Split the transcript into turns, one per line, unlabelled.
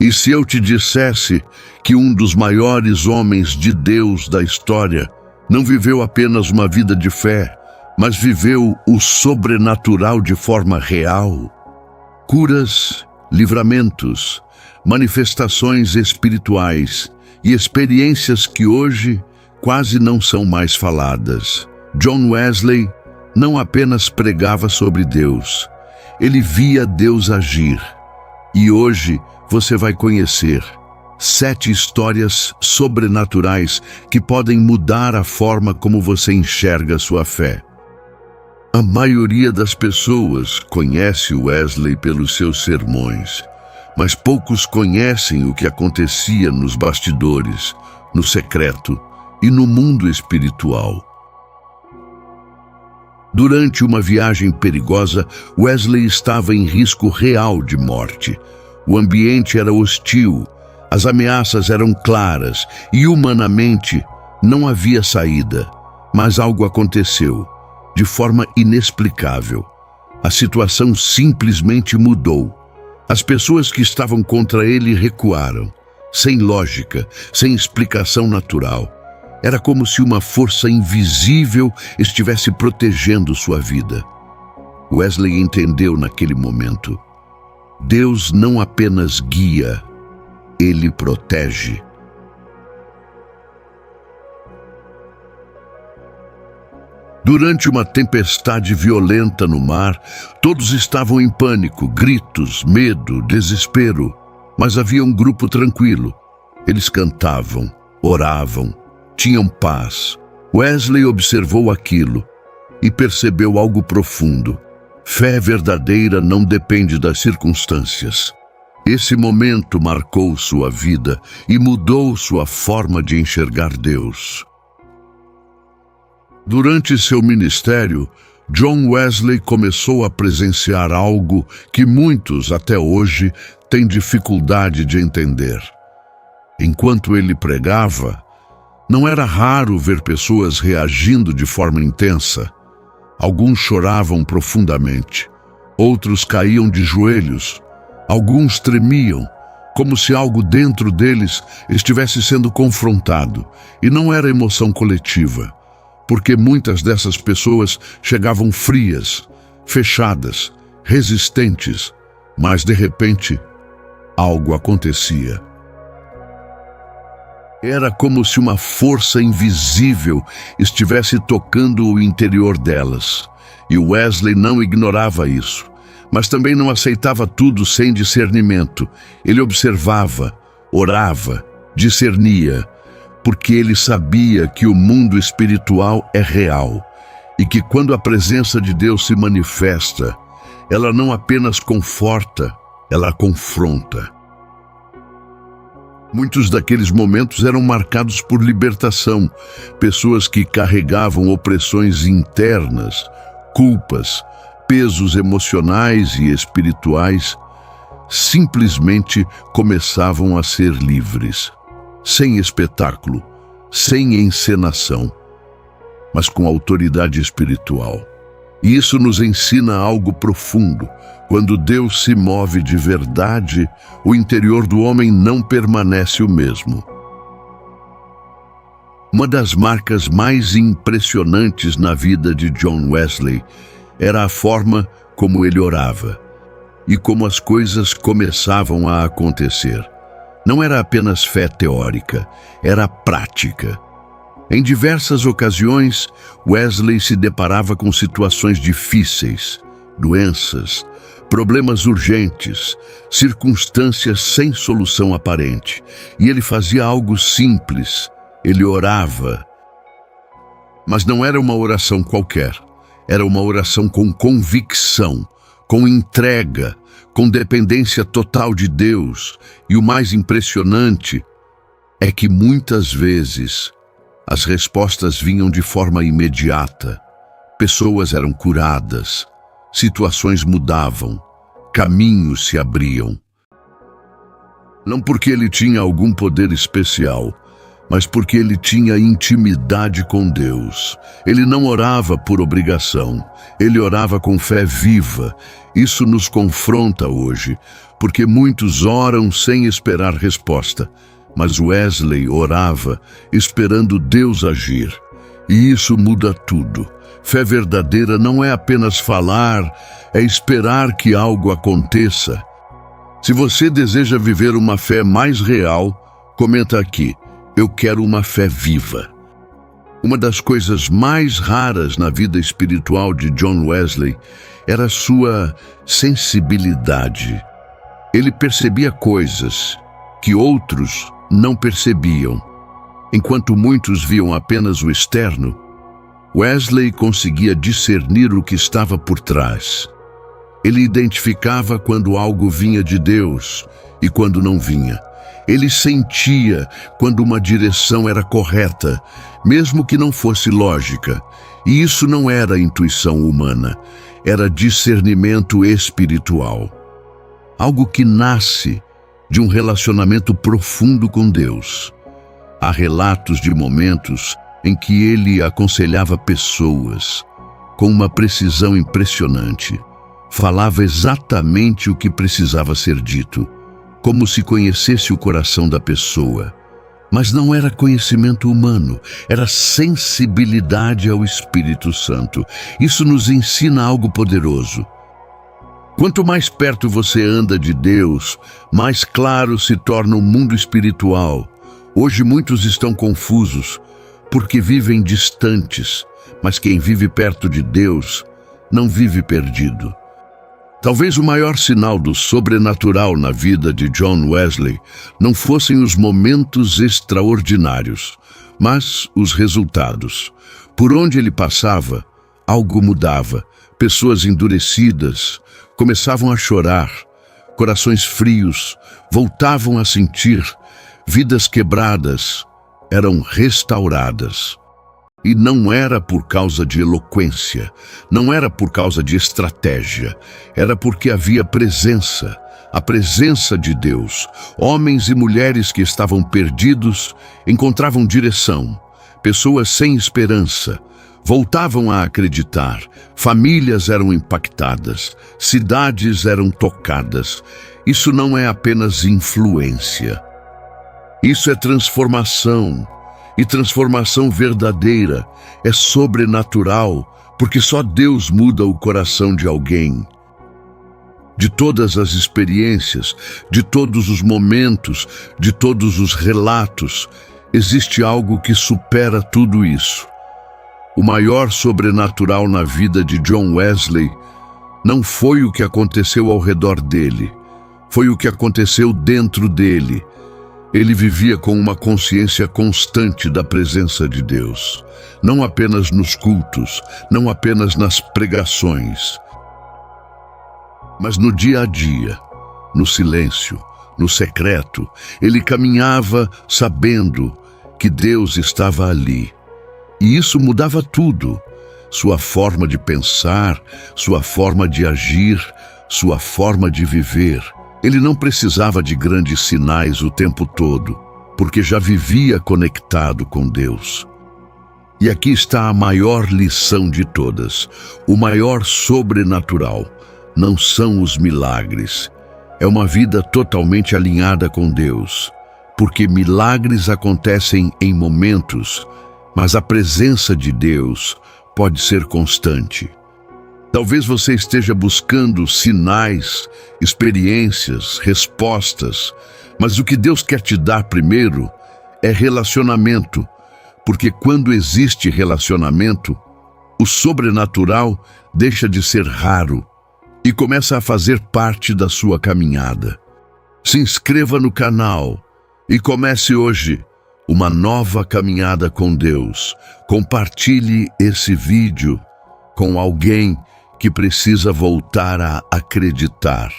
E se eu te dissesse que um dos maiores homens de Deus da história não viveu apenas uma vida de fé, mas viveu o sobrenatural de forma real? Curas, livramentos, manifestações espirituais e experiências que hoje quase não são mais faladas. John Wesley não apenas pregava sobre Deus, ele via Deus agir. E hoje você vai conhecer 7 histórias sobrenaturais que podem mudar a forma como você enxerga sua fé. A maioria das pessoas conhece Wesley pelos seus sermões, mas poucos conhecem o que acontecia nos bastidores, no secreto e no mundo espiritual. Durante uma viagem perigosa, Wesley estava em risco real de morte. O ambiente era hostil, as ameaças eram claras e, humanamente, não havia saída. Mas algo aconteceu, de forma inexplicável. A situação simplesmente mudou. As pessoas que estavam contra ele recuaram, sem lógica, sem explicação natural. Era como se uma força invisível estivesse protegendo sua vida. Wesley entendeu naquele momento: Deus não apenas guia, Ele protege. Durante uma tempestade violenta no mar, todos estavam em pânico, gritos, medo, desespero. Mas havia um grupo tranquilo. Eles cantavam, oravam, tinham paz. Wesley observou aquilo e percebeu algo profundo. Fé verdadeira não depende das circunstâncias. Esse momento marcou sua vida e mudou sua forma de enxergar Deus. Durante seu ministério, John Wesley começou a presenciar algo que muitos, até hoje, têm dificuldade de entender. Enquanto ele pregava, não era raro ver pessoas reagindo de forma intensa. Alguns choravam profundamente, outros caíam de joelhos, alguns tremiam, como se algo dentro deles estivesse sendo confrontado, e não era emoção coletiva, porque muitas dessas pessoas chegavam frias, fechadas, resistentes, mas de repente, algo acontecia. Era como se uma força invisível estivesse tocando o interior delas. E Wesley não ignorava isso, mas também não aceitava tudo sem discernimento. Ele observava, orava, discernia, porque ele sabia que o mundo espiritual é real e que quando a presença de Deus se manifesta, ela não apenas conforta, ela confronta. Muitos daqueles momentos eram marcados por libertação, pessoas que carregavam opressões internas, culpas, pesos emocionais e espirituais, simplesmente começavam a ser livres, sem espetáculo, sem encenação, mas com autoridade espiritual. E isso nos ensina algo profundo. Quando Deus se move de verdade, o interior do homem não permanece o mesmo. Uma das marcas mais impressionantes na vida de John Wesley era a forma como ele orava e como as coisas começavam a acontecer. Não era apenas fé teórica, era prática. Em diversas ocasiões, Wesley se deparava com situações difíceis, doenças, problemas urgentes, circunstâncias sem solução aparente. E ele fazia algo simples, ele orava. Mas não era uma oração qualquer, era uma oração com convicção, com entrega, com dependência total de Deus. E o mais impressionante é que muitas vezes as respostas vinham de forma imediata. Pessoas eram curadas, situações mudavam, caminhos se abriam. Não porque ele tinha algum poder especial, mas porque ele tinha intimidade com Deus. Ele não orava por obrigação, ele orava com fé viva. Isso nos confronta hoje, porque muitos oram sem esperar resposta, mas Wesley orava esperando Deus agir. E isso muda tudo. Fé verdadeira não é apenas falar, é esperar que algo aconteça. Se você deseja viver uma fé mais real, comenta aqui: eu quero uma fé viva. Uma das coisas mais raras na vida espiritual de John Wesley era sua sensibilidade. Ele percebia coisas que outros não percebiam. Enquanto muitos viam apenas o externo, Wesley conseguia discernir o que estava por trás. Ele identificava quando algo vinha de Deus e quando não vinha. Ele sentia quando uma direção era correta, mesmo que não fosse lógica. E isso não era intuição humana, era discernimento espiritual. Algo que nasce de um relacionamento profundo com Deus. Há relatos de momentos em que ele aconselhava pessoas com uma precisão impressionante. Falava exatamente o que precisava ser dito, como se conhecesse o coração da pessoa. Mas não era conhecimento humano, era sensibilidade ao Espírito Santo. Isso nos ensina algo poderoso. Quanto mais perto você anda de Deus, mais claro se torna o mundo espiritual. Hoje muitos estão confusos porque vivem distantes, mas quem vive perto de Deus não vive perdido. Talvez o maior sinal do sobrenatural na vida de John Wesley não fossem os momentos extraordinários, mas os resultados. Por onde ele passava, algo mudava. Pessoas endurecidas começavam a chorar, corações frios voltavam a sentir, vidas quebradas eram restauradas. E não era por causa de eloquência, não era por causa de estratégia, era porque havia presença, a presença de Deus. Homens e mulheres que estavam perdidos encontravam direção, pessoas sem esperança voltavam a acreditar, famílias eram impactadas, cidades eram tocadas. Isso não é apenas influência, isso é transformação. E transformação verdadeira é sobrenatural, porque só Deus muda o coração de alguém. De todas as experiências, de todos os momentos, de todos os relatos, existe algo que supera tudo isso. O maior sobrenatural na vida de John Wesley não foi o que aconteceu ao redor dele, foi o que aconteceu dentro dele. Ele vivia com uma consciência constante da presença de Deus, não apenas nos cultos, não apenas nas pregações, mas no dia a dia, no silêncio, no secreto. Ele caminhava sabendo que Deus estava ali. E isso mudava tudo: sua forma de pensar, sua forma de agir, sua forma de viver. Ele não precisava de grandes sinais o tempo todo, porque já vivia conectado com Deus. E aqui está a maior lição de todas. O maior sobrenatural não são os milagres. É uma vida totalmente alinhada com Deus, porque milagres acontecem em momentos, mas a presença de Deus pode ser constante. Talvez você esteja buscando sinais, experiências, respostas, mas o que Deus quer te dar primeiro é relacionamento, porque quando existe relacionamento, o sobrenatural deixa de ser raro e começa a fazer parte da sua caminhada. Se inscreva no canal e comece hoje uma nova caminhada com Deus. Compartilhe esse vídeo com alguém que precisa voltar a acreditar.